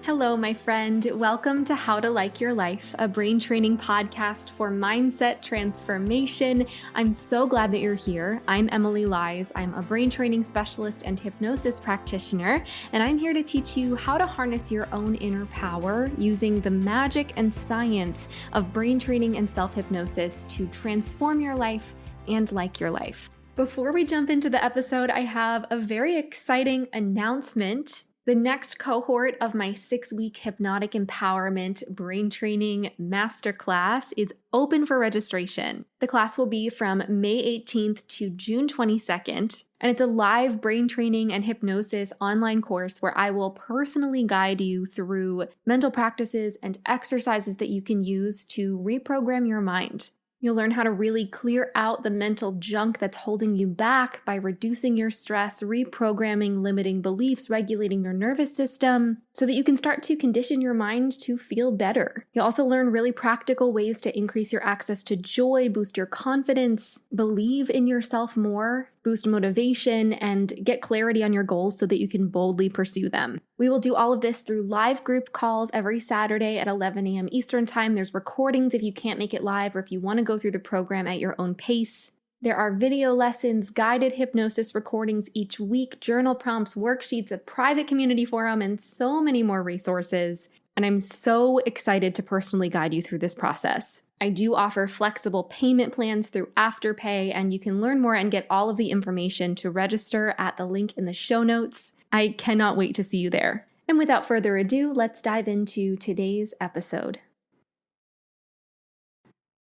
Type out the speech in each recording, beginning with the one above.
Hello, my friend. Welcome to How to Like Your Life, a brain training podcast for mindset transformation. I'm so glad that you're here. I'm Emilie. I'm a brain training specialist and hypnosis practitioner, and I'm here to teach you how to harness your own inner power using the magic and science of brain training and self-hypnosis to transform your life and like your life. Before we jump into the episode, I have a very exciting announcement. The next cohort of my 6-week hypnotic empowerment brain training masterclass is open for registration. The class will be from May 18th to June 22nd, and it's a live brain training and hypnosis online course where I will personally guide you through mental practices and exercises that you can use to reprogram your mind. You'll learn how to really clear out the mental junk that's holding you back by reducing your stress, reprogramming limiting beliefs, regulating your nervous system, so that you can start to condition your mind to feel better. You'll also learn really practical ways to increase your access to joy, boost your confidence, believe in yourself more, boost motivation, and get clarity on your goals so that you can boldly pursue them. We will do all of this through live group calls every Saturday at 11 a.m. Eastern Time. There's recordings if you can't make it live or if you want to go through the program at your own pace. There are video lessons, guided hypnosis recordings each week, journal prompts, worksheets, a private community forum, and so many more resources. And I'm so excited to personally guide you through this process. I do offer flexible payment plans through Afterpay, and you can learn more and get all of the information to register at the link in the show notes. I cannot wait to see you there. And without further ado, let's dive into today's episode.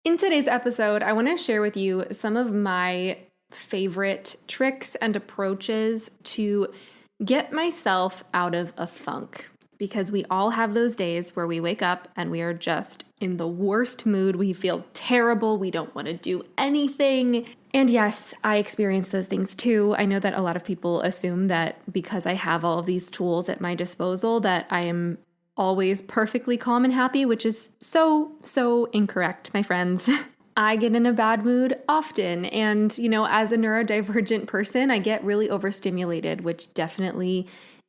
In today's episode, I want to share with you some of my favorite tricks and approaches to get myself out of a funk. Because we all have those days where we wake up and we are just in the worst mood. We feel terrible. We don't want to do anything. And yes, I experience those things too. I know that a lot of people assume that because I have all of these tools at my disposal that I am always perfectly calm and happy, which is so incorrect, my friends. I get in a bad mood often. And, as a neurodivergent person, I get really overstimulated, which definitely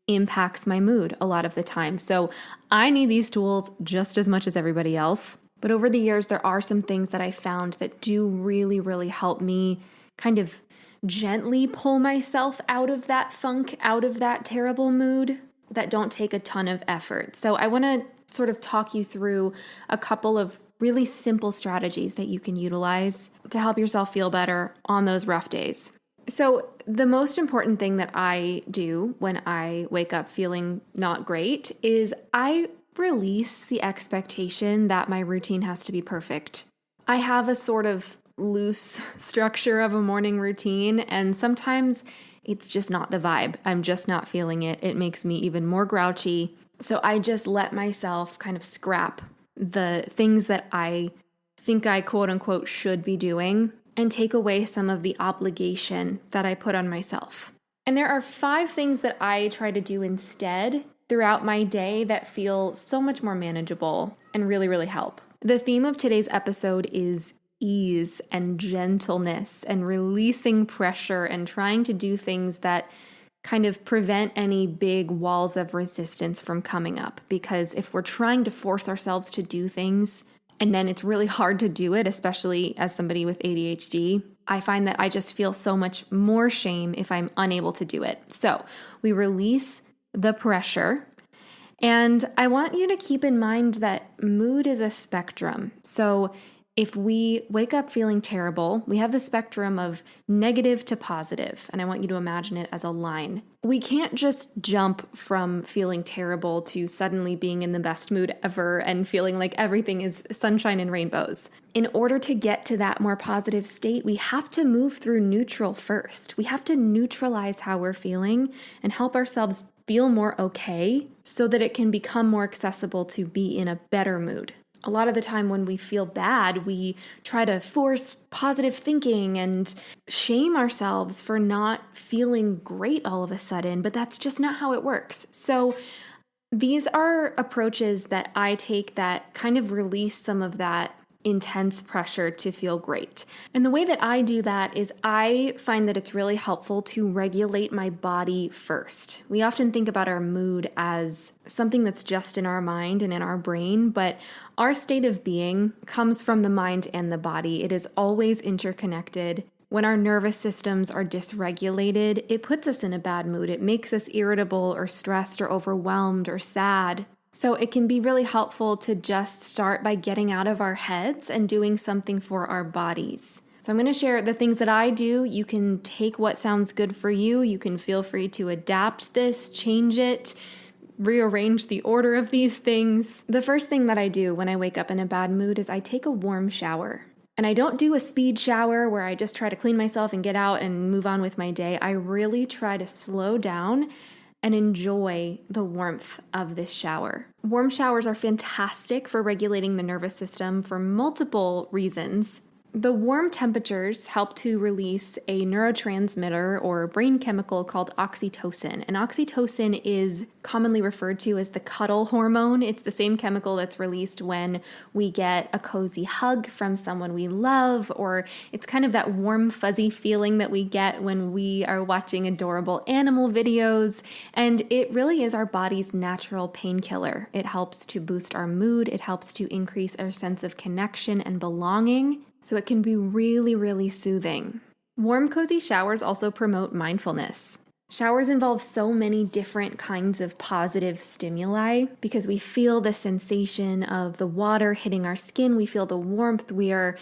impacts my mood a lot of the time. So I need these tools just as much as everybody else. But over the years, there are some things that I found that do really help me kind of gently pull myself out of that funk, out of that terrible mood that don't take a ton of effort. So I want to sort of talk you through a couple of really simple strategies that you can utilize to help yourself feel better on those rough days. So the most important thing that I do when I wake up feeling not great is I release the expectation that my routine has to be perfect. I have a sort of loose structure of a morning routine, and sometimes it's just not the vibe. I'm just not feeling it. It makes me even more grouchy. So I just let myself kind of scrap the things that I think I quote unquote should be doing and take away some of the obligation that I put on myself. And there are 5 things that I try to do instead throughout my day that feel so much more manageable and really help. The theme of today's episode is ease and gentleness and releasing pressure and trying to do things that kind of prevent any big walls of resistance from coming up. Because if we're trying to force ourselves to do things, and then it's really hard to do it, especially as somebody with ADHD, I find that I just feel so much more shame if I'm unable to do it. So we release the pressure. And I want you to keep in mind that mood is a spectrum. So if we wake up feeling terrible, we have the spectrum of negative to positive, and I want you to imagine it as a line. We can't just jump from feeling terrible to suddenly being in the best mood ever and feeling like everything is sunshine and rainbows. In order to get to that more positive state, we have to move through neutral first. We have to neutralize how we're feeling and help ourselves feel more okay so that it can become more accessible to be in a better mood. A lot of the time when we feel bad, we try to force positive thinking and shame ourselves for not feeling great all of a sudden, but that's just not how it works. So these are approaches that I take that kind of release some of that intense pressure to feel great. And the way that I do that is I find that it's really helpful to regulate my body first. We often think about our mood as something that's just in our mind and in our brain, but our state of being comes from the mind and the body. It is always interconnected. When our nervous systems are dysregulated, it puts us in a bad mood. It makes us irritable or stressed or overwhelmed or sad. So it can be really helpful to just start by getting out of our heads and doing something for our bodies. So I'm going to share the things that I do. You can take what sounds good for you. You can feel free to adapt this, change it, rearrange the order of these things. The first thing that I do when I wake up in a bad mood is I take a warm shower. And I don't do a speed shower where I just try to clean myself and get out and move on with my day. I really try to slow down and enjoy the warmth of this shower. Warm showers are fantastic for regulating the nervous system for multiple reasons. The warm temperatures help to release a neurotransmitter or brain chemical called oxytocin. And oxytocin is commonly referred to as the cuddle hormone. It's the same chemical that's released when we get a cozy hug from someone we love, or it's kind of that warm, fuzzy feeling that we get when we are watching adorable animal videos. And it really is our body's natural painkiller. It helps to boost our mood. It helps to increase our sense of connection and belonging. So it can be really, really soothing. Warm, cozy showers also promote mindfulness. Showers involve so many different kinds of positive stimuli because we feel the sensation of the water hitting our skin. We feel the warmth. We are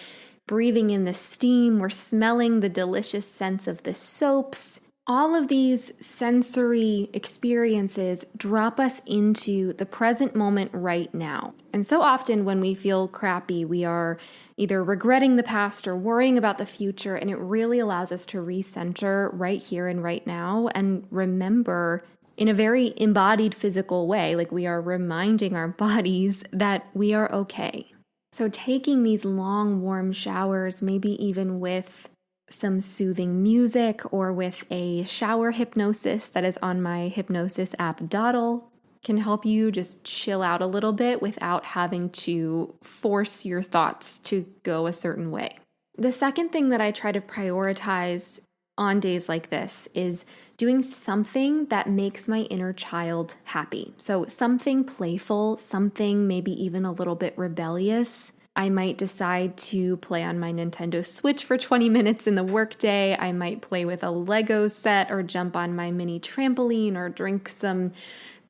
breathing in the steam. We're smelling the delicious scents of the soaps. All of these sensory experiences drop us into the present moment right now. And so often when we feel crappy, we are either regretting the past or worrying about the future, and it really allows us to recenter right here and right now and remember in a very embodied physical way, like we are reminding our bodies that we are okay. So taking these long, warm showers, maybe even with some soothing music or with a shower hypnosis that is on my hypnosis app Dawdle, can help you just chill out a little bit without having to force your thoughts to go a certain way. The second thing that I try to prioritize on days like this is doing something that makes my inner child happy. So something playful, something maybe even a little bit rebellious. I might decide to play on my Nintendo Switch for 20 minutes in the workday. I might play with a Lego set or jump on my mini trampoline or drink some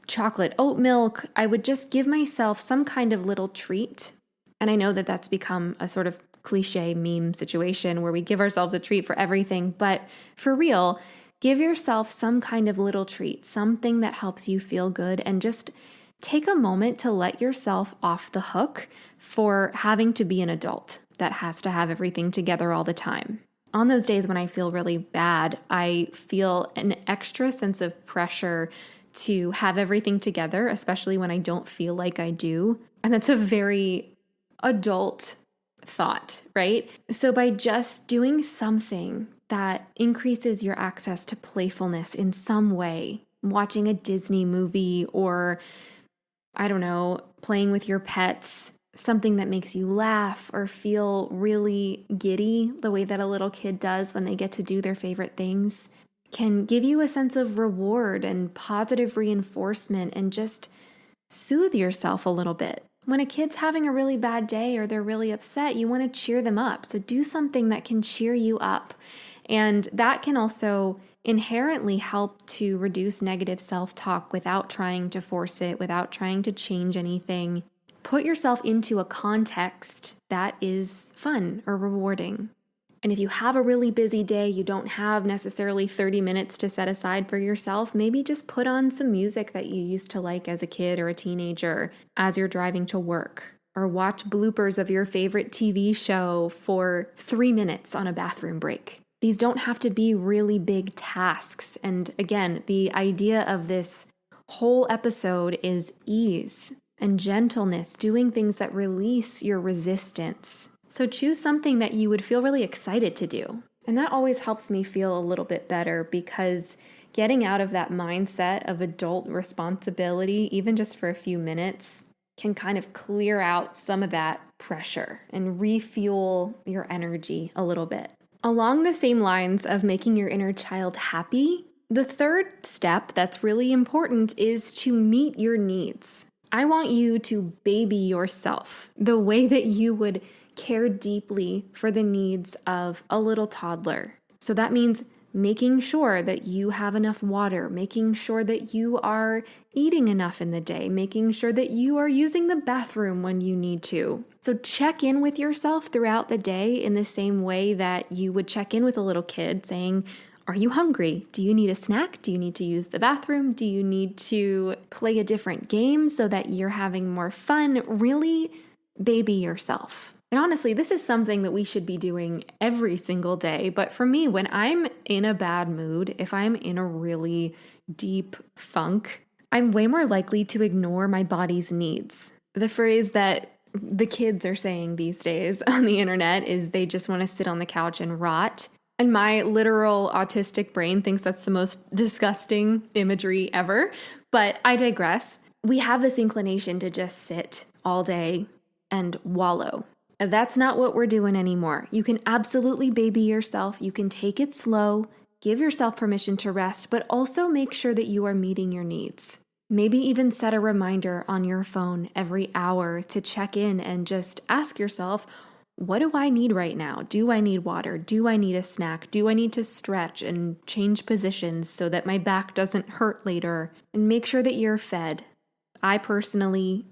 chocolate oat milk. I would just give myself some kind of little treat. And I know that that's become a sort of cliche meme situation where we give ourselves a treat for everything. But for real, give yourself some kind of little treat, something that helps you feel good, and just take a moment to let yourself off the hook for having to be an adult that has to have everything together all the time. On those days when I feel really bad, I feel an extra sense of pressure to have everything together, especially when I don't feel like I do. And that's a very adult thought, right? So by just doing something that increases your access to playfulness in some way, watching a Disney movie or, I don't know, playing with your pets, something that makes you laugh or feel really giddy the way that a little kid does when they get to do their favorite things, can give you a sense of reward and positive reinforcement and just soothe yourself a little bit. When a kid's having a really bad day or they're really upset, you want to cheer them up. So do something that can cheer you up. And that can also inherently help to reduce negative self-talk without trying to force it, without trying to change anything. Put yourself into a context that is fun or rewarding. And if you have a really busy day, you don't have necessarily 30 minutes to set aside for yourself, maybe just put on some music that you used to like as a kid or a teenager as you're driving to work. Or watch bloopers of your favorite TV show for 3 minutes on a bathroom break. These don't have to be really big tasks. And again, the idea of this whole episode is ease and gentleness, doing things that release your resistance. So choose something that you would feel really excited to do. And that always helps me feel a little bit better because getting out of that mindset of adult responsibility, even just for a few minutes, can kind of clear out some of that pressure and refuel your energy a little bit. Along the same lines of making your inner child happy, the third step that's really important is to meet your needs. I want you to baby yourself the way that you would care deeply for the needs of a little toddler. So that means making sure that you have enough water, making sure that you are eating enough in the day, making sure that you are using the bathroom when you need to. So check in with yourself throughout the day in the same way that you would check in with a little kid saying, are you hungry? Do you need a snack? Do you need to use the bathroom? Do you need to play a different game so that you're having more fun? Really baby yourself. And honestly, this is something that we should be doing every single day. But for me, when I'm in a bad mood, if I'm in a really deep funk, I'm way more likely to ignore my body's needs. The phrase that the kids are saying these days on the internet is they just want to sit on the couch and rot. And my literal autistic brain thinks that's the most disgusting imagery ever. But I digress. We have this inclination to just sit all day and wallow. That's not what we're doing anymore. You can absolutely baby yourself. You can take it slow, give yourself permission to rest, but also make sure that you are meeting your needs. Maybe even set a reminder on your phone every hour to check in and just ask yourself, what do I need right now? Do I need water? Do I need a snack? Do I need to stretch and change positions so that my back doesn't hurt later? And make sure that you're fed. I personally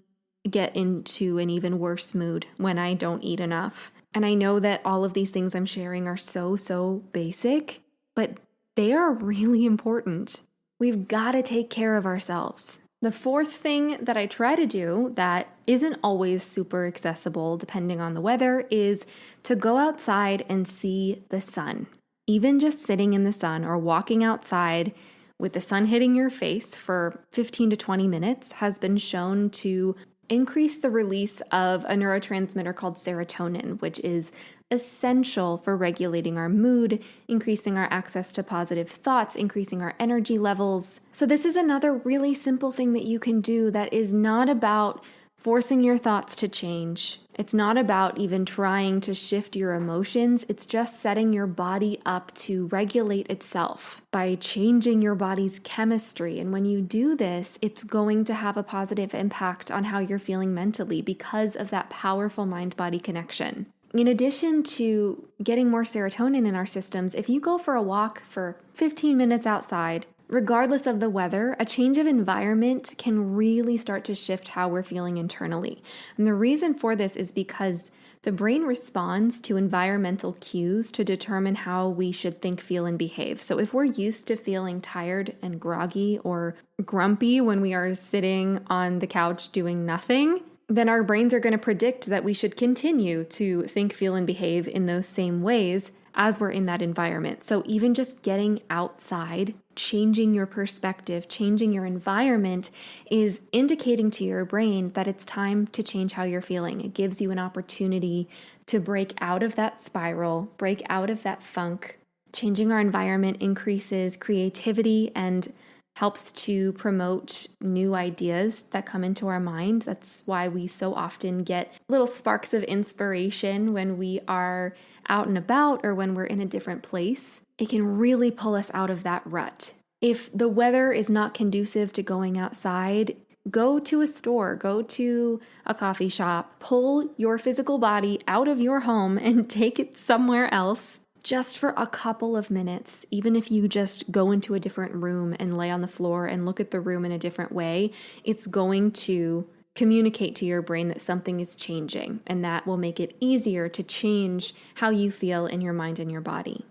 get into an even worse mood when I don't eat enough. And I know that all of these things I'm sharing are so basic, but they are really important. We've got to take care of ourselves. The fourth thing that I try to do that isn't always super accessible depending on the weather is to go outside and see the sun. Even just sitting in the sun or walking outside with the sun hitting your face for 15 to 20 minutes has been shown to increase the release of a neurotransmitter called serotonin, which is essential for regulating our mood, increasing our access to positive thoughts, increasing our energy levels. So this is another really simple thing that you can do that is not about forcing your thoughts to change. It's not about even trying to shift your emotions. It's just setting your body up to regulate itself by changing your body's chemistry. And when you do this, it's going to have a positive impact on how you're feeling mentally because of that powerful mind-body connection. In addition to getting more serotonin in our systems, if you go for a walk for 15 minutes outside, regardless of the weather, a change of environment can really start to shift how we're feeling internally. And the reason for this is because the brain responds to environmental cues to determine how we should think, feel, and behave. So if we're used to feeling tired and groggy or grumpy when we are sitting on the couch doing nothing, then our brains are going to predict that we should continue to think, feel, and behave in those same ways as we're in that environment. So even just getting outside, changing your perspective, changing your environment is indicating to your brain that it's time to change how you're feeling. It gives you an opportunity to break out of that spiral, break out of that funk. Changing our environment increases creativity and helps to promote new ideas that come into our mind. That's why we so often get little sparks of inspiration when we are out and about or when we're in a different place. It can really pull us out of that rut. If the weather is not conducive to going outside, go to a store, go to a coffee shop, pull your physical body out of your home and take it somewhere else. Just for a couple of minutes, even if you just go into a different room and lay on the floor and look at the room in a different way, it's going to communicate to your brain that something is changing, and that will make it easier to change how you feel in your mind and your body.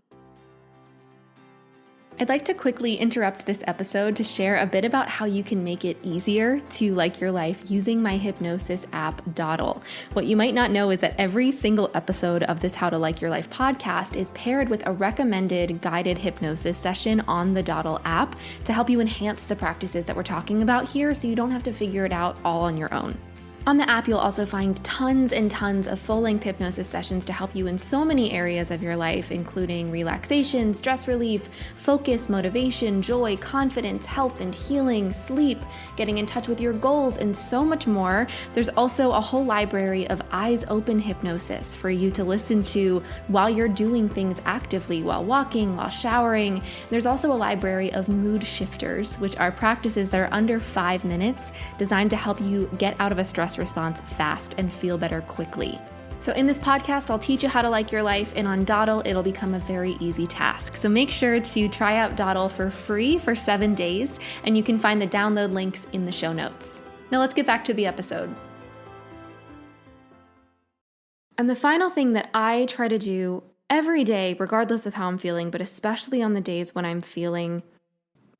I'd like to quickly interrupt this episode to share a bit about how you can make it easier to like your life using my hypnosis app, Dawdle. What you might not know is that every single episode of this How to Like Your Life podcast is paired with a recommended guided hypnosis session on the Dawdle app to help you enhance the practices that we're talking about here so you don't have to figure it out all on your own. On the app, you'll also find tons and tons of full-length hypnosis sessions to help you in so many areas of your life, including relaxation, stress relief, focus, motivation, joy, confidence, health and healing, sleep, getting in touch with your goals, and so much more. There's also a whole library of eyes open hypnosis for you to listen to while you're doing things actively, while walking, while showering. There's also a library of mood shifters, which are practices that are under 5 minutes, designed to help you get out of a stress response fast and feel better quickly. So in this podcast, I'll teach you how to like your life, and on Dawdle, it'll become a very easy task. So make sure to try out Dawdle for free for 7 days, and you can find the download links in the show notes. Now let's get back to the episode. And the final thing that I try to do every day, regardless of how I'm feeling, but especially on the days when I'm feeling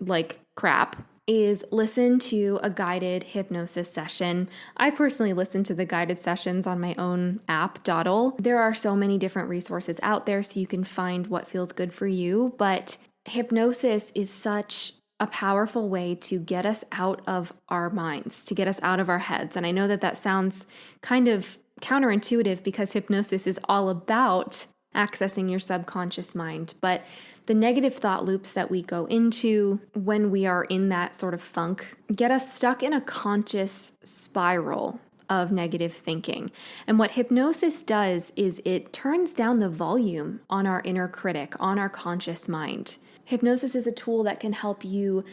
like crap, is listen to a guided hypnosis session. I personally listen to the guided sessions on my own app, Dawdle. There are so many different resources out there, so you can find what feels good for you, but hypnosis is such a powerful way to get us out of our minds, to get us out of our heads. And I know that that sounds kind of counterintuitive because hypnosis is all about accessing your subconscious mind, but the negative thought loops that we go into when we are in that sort of funk get us stuck in a conscious spiral of negative thinking. And what hypnosis does is it turns down the volume on our inner critic, on our conscious mind. Hypnosis is a tool that can help you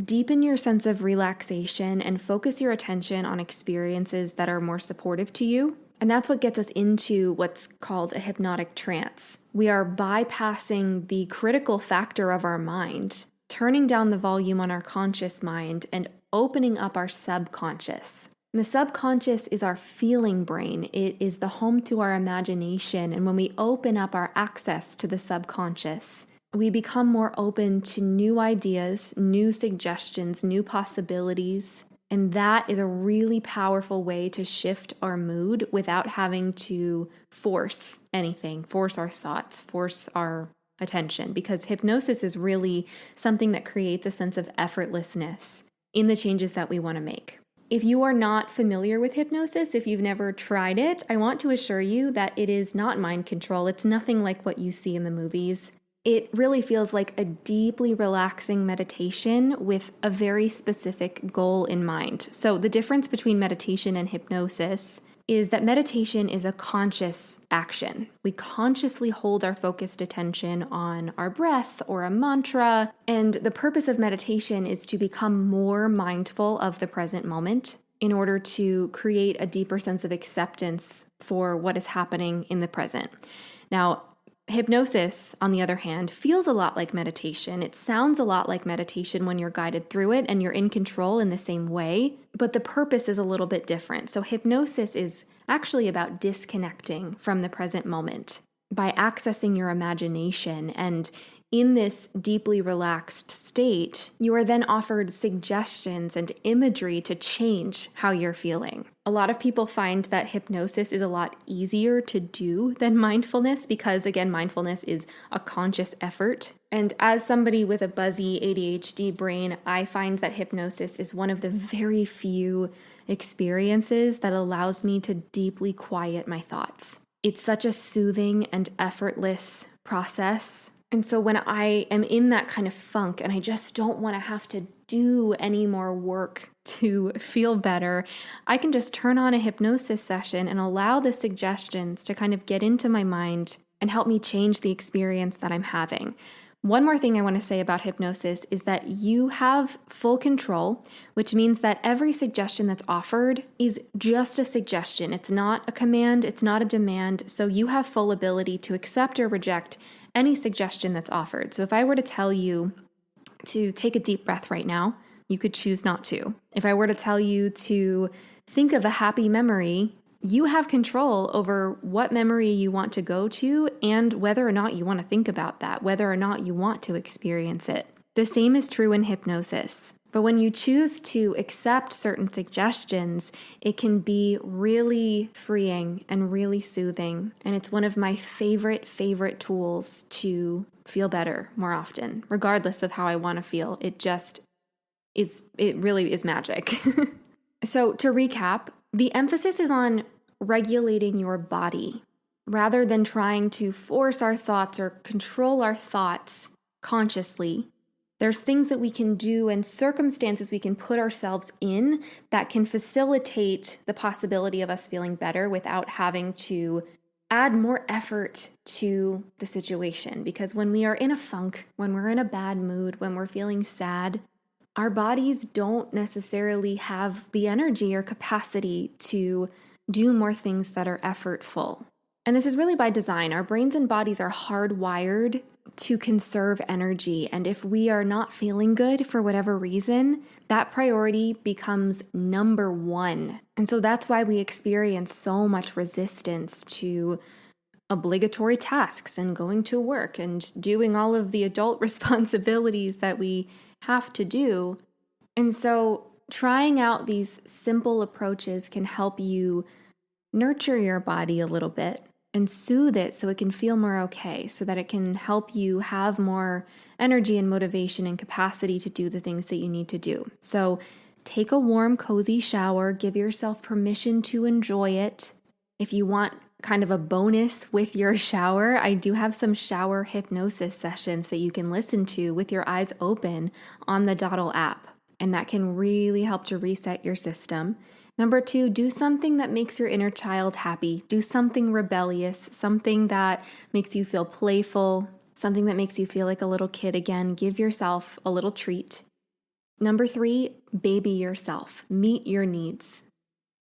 deepen your sense of relaxation and focus your attention on experiences that are more supportive to you. And that's what gets us into what's called a hypnotic trance. We are bypassing the critical factor of our mind, turning down the volume on our conscious mind, and opening up our subconscious. And the subconscious is our feeling brain. It is the home to our imagination. And when we open up our access to the subconscious, we become more open to new ideas, new suggestions, new possibilities. And that is a really powerful way to shift our mood without having to force anything, force our thoughts, force our attention, because hypnosis is really something that creates a sense of effortlessness in the changes that we want to make. If you are not familiar with hypnosis, if you've never tried it, I want to assure you that it is not mind control. It's nothing like what you see in the movies. It really feels like a deeply relaxing meditation with a very specific goal in mind. So the difference between meditation and hypnosis is that meditation is a conscious action. We consciously hold our focused attention on our breath or a mantra, and the purpose of meditation is to become more mindful of the present moment in order to create a deeper sense of acceptance for what is happening in the present. Now, hypnosis, on the other hand, feels a lot like meditation. It sounds a lot like meditation when you're guided through it and you're in control in the same way, but the purpose is a little bit different. So hypnosis is actually about disconnecting from the present moment by accessing your imagination. And in this deeply relaxed state, you are then offered suggestions and imagery to change how you're feeling. A lot of people find that hypnosis is a lot easier to do than mindfulness because, again, mindfulness is a conscious effort. And as somebody with a buzzy ADHD brain, I find that hypnosis is one of the very few experiences that allows me to deeply quiet my thoughts. It's such a soothing and effortless process. And so when I am in that kind of funk and I just don't want to have to do any more work to feel better, I can just turn on a hypnosis session and allow the suggestions to kind of get into my mind and help me change the experience that I'm having. One more thing I want to say about hypnosis is that you have full control, which means that every suggestion that's offered is just a suggestion. It's not a command, it's not a demand, so you have full ability to accept or reject any suggestion that's offered. So if I were to tell you to take a deep breath right now, you could choose not to. If I were to tell you to think of a happy memory, you have control over what memory you want to go to and whether or not you want to think about that, whether or not you want to experience it. The same is true in hypnosis. But when you choose to accept certain suggestions, it can be really freeing and really soothing. And it's one of my favorite tools to feel better more often, regardless of how I want to feel. It really is magic. So to recap, The emphasis is on regulating your body rather than trying to force our thoughts or control our thoughts consciously. There's things that we can do and circumstances we can put ourselves in that can facilitate the possibility of us feeling better without having to add more effort to the situation. Because when we are in a funk, when we're in a bad mood, when we're feeling sad, our bodies don't necessarily have the energy or capacity to do more things that are effortful. And this is really by design. Our brains and bodies are hardwired to conserve energy. And if we are not feeling good for whatever reason, that priority becomes number one. And so that's why we experience so much resistance to obligatory tasks and going to work and doing all of the adult responsibilities that we have to do. And so trying out these simple approaches can help you nurture your body a little bit and soothe it so it can feel more okay, so that it can help you have more energy and motivation and capacity to do the things that you need to do. So take a warm, cozy shower, give yourself permission to enjoy it. If you want kind of a bonus with your shower, I do have some shower hypnosis sessions that you can listen to with your eyes open on the Dottle app, and that can really help to reset your system. Number 2, do something that makes your inner child happy. Do something rebellious, something that makes you feel playful, something that makes you feel like a little kid again. Give yourself a little treat. Number 3, baby yourself. Meet your needs.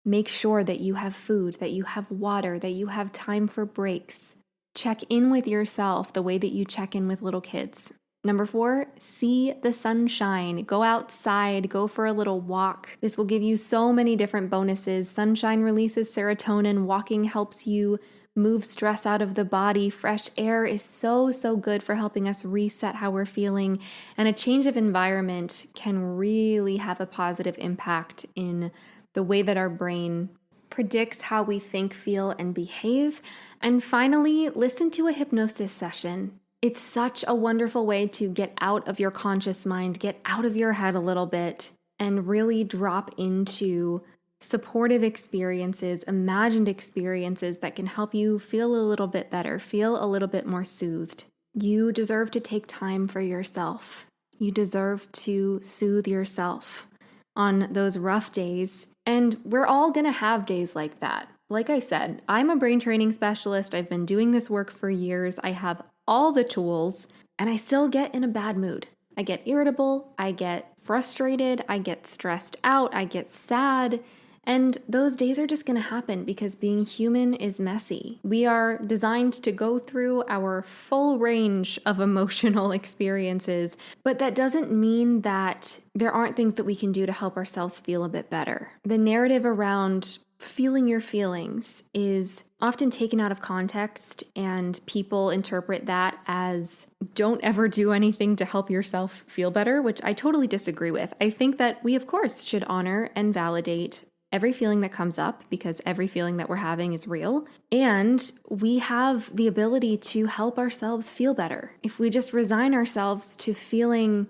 Make sure that you have food, that you have water, that you have time for breaks. Check in with yourself the way that you check in with little kids. Number 4, see the sunshine. Go outside, go for a little walk. This will give you so many different bonuses. Sunshine releases serotonin. Walking helps you move stress out of the body. Fresh air is so, so good for helping us reset how we're feeling. And a change of environment can really have a positive impact in the way that our brain predicts how we think, feel, and behave. And finally, listen to a hypnosis session. It's such a wonderful way to get out of your conscious mind, get out of your head a little bit, and really drop into supportive experiences, imagined experiences that can help you feel a little bit better, feel a little bit more soothed. You deserve to take time for yourself. You deserve to soothe yourself on those rough days. And we're all going to have days like that. Like I said, I'm a brain training specialist. I've been doing this work for years. I have all the tools, and I still get in a bad mood. I get irritable, I get frustrated, I get stressed out, I get sad, and those days are just going to happen because being human is messy. We are designed to go through our full range of emotional experiences, but that doesn't mean that there aren't things that we can do to help ourselves feel a bit better. The narrative around feeling your feelings is often taken out of context, and people interpret that as don't ever do anything to help yourself feel better, which I totally disagree with. I think that we, of course, should honor and validate every feeling that comes up because every feeling that we're having is real. And we have the ability to help ourselves feel better. If we just resign ourselves to feeling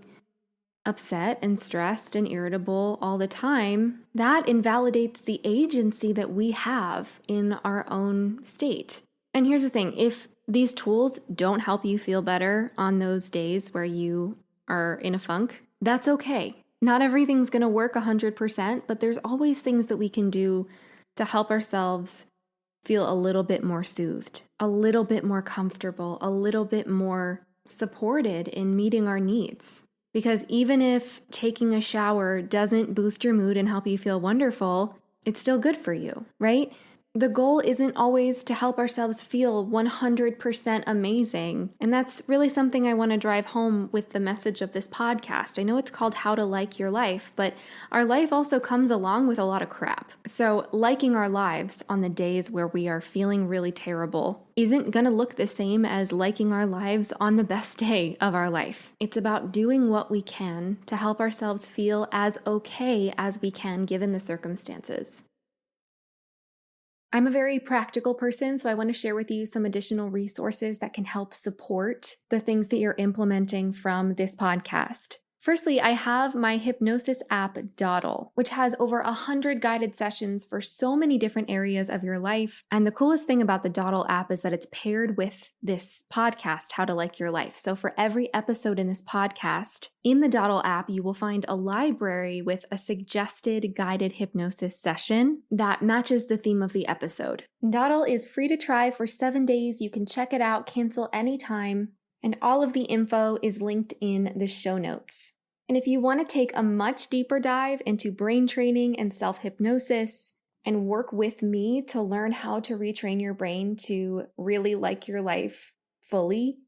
upset and stressed and irritable all the time, that invalidates the agency that we have in our own state. And here's the thing, if these tools don't help you feel better on those days where you are in a funk, that's okay. Not everything's going to work 100%, but there's always things that we can do to help ourselves feel a little bit more soothed, a little bit more comfortable, a little bit more supported in meeting our needs. Because even if taking a shower doesn't boost your mood and help you feel wonderful, it's still good for you, right? The goal isn't always to help ourselves feel 100% amazing. And that's really something I want to drive home with the message of this podcast. I know it's called How to Like Your Life, but our life also comes along with a lot of crap. So liking our lives on the days where we are feeling really terrible isn't going to look the same as liking our lives on the best day of our life. It's about doing what we can to help ourselves feel as okay as we can given the circumstances. I'm a very practical person, so I want to share with you some additional resources that can help support the things that you're implementing from this podcast. Firstly, I have my hypnosis app, Dawdle, which has over 100 guided sessions for so many different areas of your life. And the coolest thing about the Dawdle app is that it's paired with this podcast, How to Like Your Life. So for every episode in this podcast, in the Dawdle app, you will find a library with a suggested guided hypnosis session that matches the theme of the episode. Dawdle is free to try for 7 days. You can check it out, cancel anytime. And all of the info is linked in the show notes. And if you want to take a much deeper dive into brain training and self-hypnosis and work with me to learn how to retrain your brain to really like your life fully,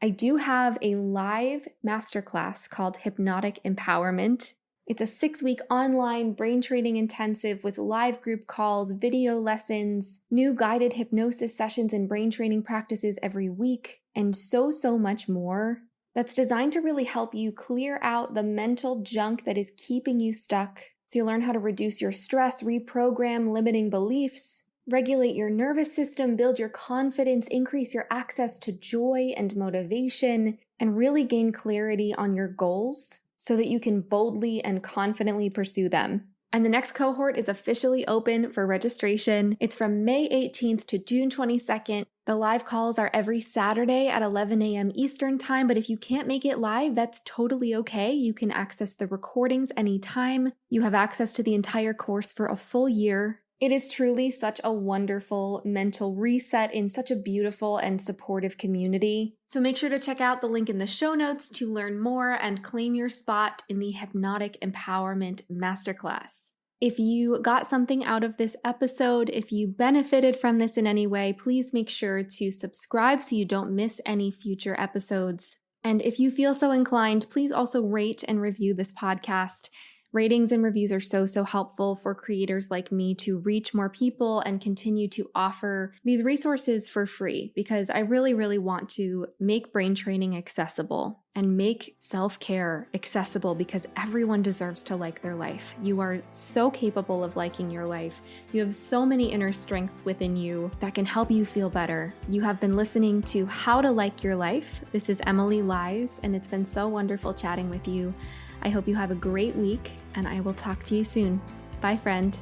I do have a live masterclass called Hypnotic Empowerment. It's a 6-week online brain training intensive with live group calls, video lessons, new guided hypnosis sessions and brain training practices every week, and so much more. That's designed to really help you clear out the mental junk that is keeping you stuck, so you learn how to reduce your stress, reprogram limiting beliefs, regulate your nervous system, build your confidence, increase your access to joy and motivation, and really gain clarity on your goals so that you can boldly and confidently pursue them. And the next cohort is officially open for registration. It's from May 18th to June 22nd. The live calls are every Saturday at 11 a.m. Eastern Time, but if you can't make it live, that's totally okay. You can access the recordings anytime. You have access to the entire course for a full year. It is truly such a wonderful mental reset in such a beautiful and supportive community. So make sure to check out the link in the show notes to learn more and claim your spot in the Hypnotic Empowerment Masterclass. If you got something out of this episode, if you benefited from this in any way, please make sure to subscribe so you don't miss any future episodes. And if you feel so inclined, please also rate and review this podcast. Ratings and reviews are so helpful for creators like me to reach more people and continue to offer these resources for free, because I really want to make brain training accessible and make self-care accessible, because everyone deserves to like their life. You are so capable of liking your life. You have so many inner strengths within you that can help you feel better. You have been listening to How to Like Your Life. This is Emilie Lies, and it's been so wonderful chatting with you. I hope you have a great week, and I will talk to you soon. Bye, friend.